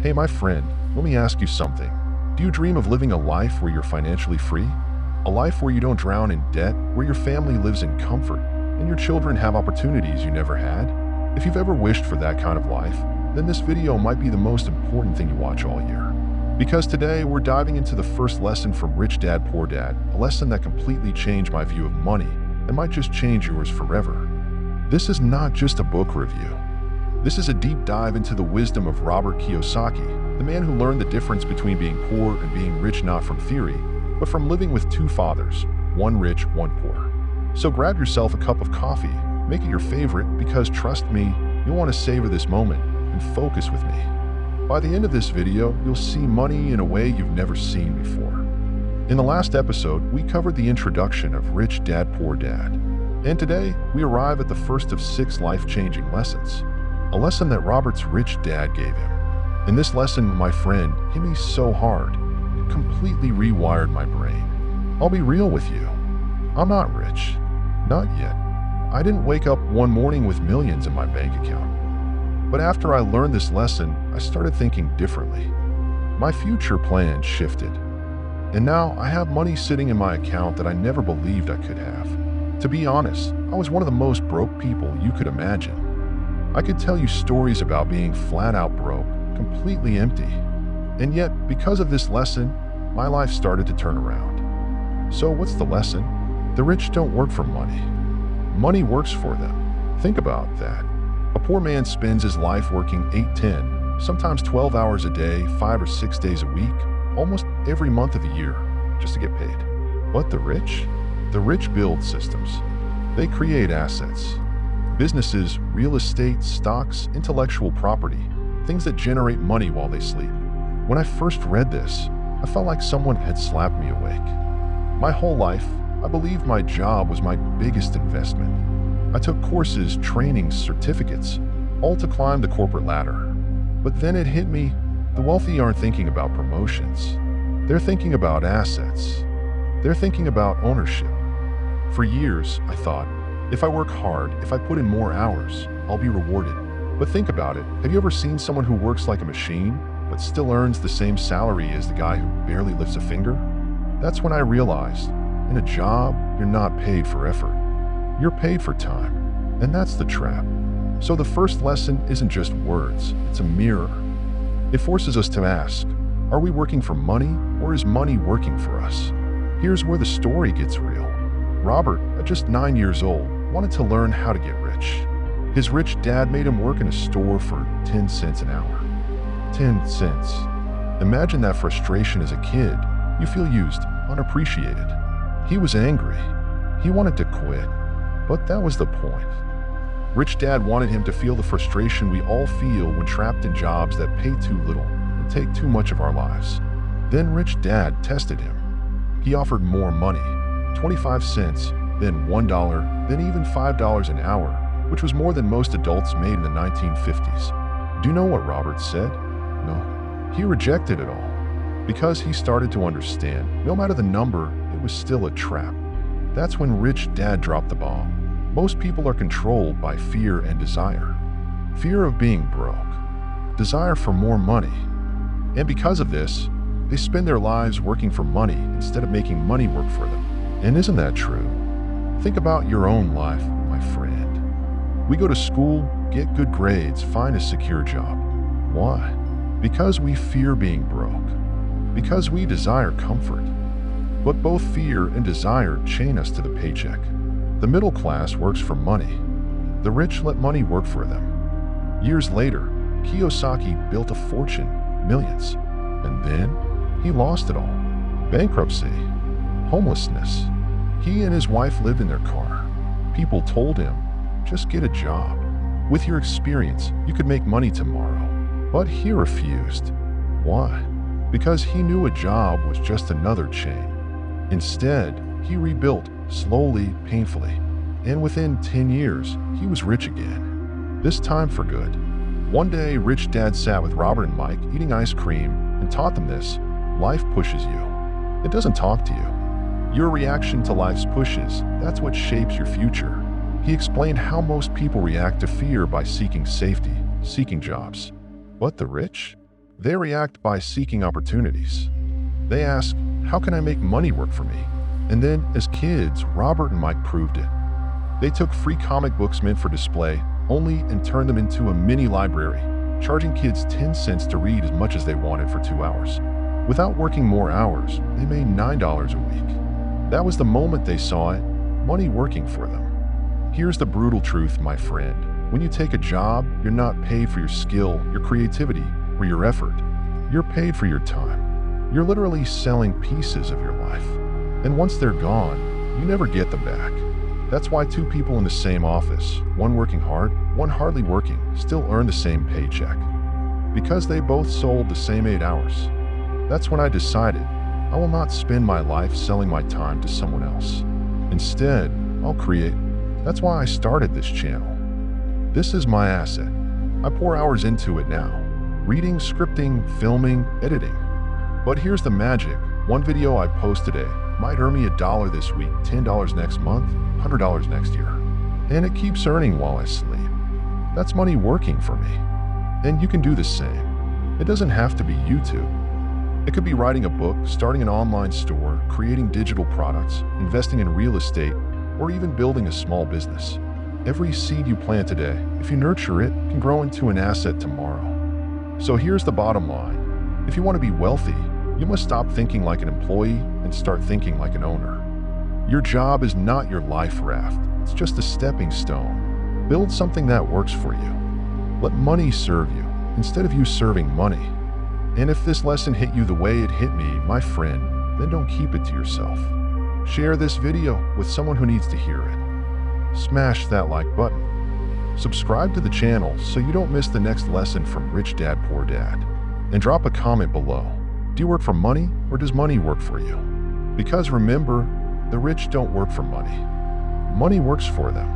Hey, my friend, let me ask you something. Do you dream of living a life where you're financially free? A life where you don't drown in debt, where your family lives in comfort, and your children have opportunities you never had? If you've ever wished for that kind of life, then this video might be the most important thing you watch all year. Because today, we're diving into the first lesson from Rich Dad, Poor Dad, a lesson that completely changed my view of money and might just change yours forever. This is not just a book review. This is a deep dive into the wisdom of Robert Kiyosaki, the man who learned the difference between being poor and being rich not from theory, but from living with two fathers, one rich, one poor. So grab yourself a cup of coffee, make it your favorite, because trust me, you'll want to savor this moment and focus with me. By the end of this video, you'll see money in a way you've never seen before. In the last episode, we covered the introduction of Rich Dad, Poor Dad. And today, we arrive at the first of 6 life-changing lessons. A lesson that Robert's rich dad gave him. And this lesson, my friend, hit me so hard, it completely rewired my brain. I'll be real with you. I'm not rich. Not yet. I didn't wake up one morning with millions in my bank account. But after I learned this lesson, I started thinking differently. My future plans shifted. And now I have money sitting in my account that I never believed I could have. To be honest, I was one of the most broke people you could imagine. I could tell you stories about being flat out broke, completely empty. And yet, because of this lesson, my life started to turn around. So what's the lesson? The rich don't work for money. Money works for them. Think about that. A poor man spends his life working 8, 10, sometimes 12 hours a day, 5 or 6 days a week, almost every month of the year, just to get paid. But the rich? The rich build systems. They create assets. Businesses, real estate, stocks, intellectual property, things that generate money while they sleep. When I first read this, I felt like someone had slapped me awake. My whole life, I believed my job was my biggest investment. I took courses, trainings, certificates, all to climb the corporate ladder. But then it hit me, the wealthy aren't thinking about promotions. They're thinking about assets. They're thinking about ownership. For years, I thought, if I work hard, if I put in more hours, I'll be rewarded. But think about it. Have you ever seen someone who works like a machine, but still earns the same salary as the guy who barely lifts a finger? That's when I realized, in a job, you're not paid for effort. You're paid for time. And that's the trap. So the first lesson isn't just words, it's a mirror. It forces us to ask, are we working for money, or is money working for us? Here's where the story gets real. Robert, at just 9 years old, wanted to learn how to get rich. His rich dad made him work in a store for 10 cents an hour. 10 cents. Imagine that frustration as a kid. You feel used, unappreciated. He was angry. He wanted to quit. But that was the point. Rich Dad wanted him to feel the frustration we all feel when trapped in jobs that pay too little and take too much of our lives. Then Rich Dad tested him. He offered more money, 25 cents, then $1, then even $5 an hour, which was more than most adults made in the 1950s. Do you know what Robert said? No. He rejected it all. Because he started to understand, no matter the number, it was still a trap. That's when Rich Dad dropped the bomb. Most people are controlled by fear and desire. Fear of being broke. Desire for more money. And because of this, they spend their lives working for money instead of making money work for them. And isn't that true? Think about your own life, my friend. We go to school, get good grades, find a secure job. Why? Because we fear being broke. Because we desire comfort. But both fear and desire chain us to the paycheck. The middle class works for money. The rich let money work for them. Years later, Kiyosaki built a fortune, millions. And then, he lost it all. Bankruptcy. Homelessness. He and his wife lived in their car. People told him, just get a job. With your experience, you could make money tomorrow. But he refused. Why? Because he knew a job was just another chain. Instead, he rebuilt, slowly, painfully. And within 10 years, he was rich again. This time for good. One day, Rich Dad sat with Robert and Mike eating ice cream and taught them this. Life pushes you. It doesn't talk to you. Your reaction to life's pushes, that's what shapes your future. He explained how most people react to fear by seeking safety, seeking jobs. But the rich? They react by seeking opportunities. They ask, how can I make money work for me? And then, as kids, Robert and Mike proved it. They took free comic books meant for display only and turned them into a mini library, charging kids 10 cents to read as much as they wanted for 2 hours. Without working more hours, they made $9 a week. That was the moment they saw it, money working for them. Here's the brutal truth, my friend. When you take a job, you're not paid for your skill, your creativity, or your effort. You're paid for your time. You're literally selling pieces of your life. And once they're gone, you never get them back. That's why two people in the same office, one working hard, one hardly working, still earn the same paycheck. Because they both sold the same 8 hours. That's when I decided I will not spend my life selling my time to someone else. Instead, I'll create. That's why I started this channel. This is my asset. I pour hours into it now. Reading, scripting, filming, editing. But here's the magic. One video I post today might earn me $1 this week, $10 next month, $100 next year. And it keeps earning while I sleep. That's money working for me. And you can do the same. It doesn't have to be YouTube. It could be writing a book, starting an online store, creating digital products, investing in real estate, or even building a small business. Every seed you plant today, if you nurture it, can grow into an asset tomorrow. So here's the bottom line. If you want to be wealthy, you must stop thinking like an employee and start thinking like an owner. Your job is not your life raft. It's just a stepping stone. Build something that works for you. Let money serve you instead of you serving money. And if this lesson hit you the way it hit me, my friend, then don't keep it to yourself. Share this video with someone who needs to hear it. Smash that like button. Subscribe to the channel so you don't miss the next lesson from Rich Dad Poor Dad. And drop a comment below. Do you work for money or does money work for you? Because remember, the rich don't work for money. Money works for them.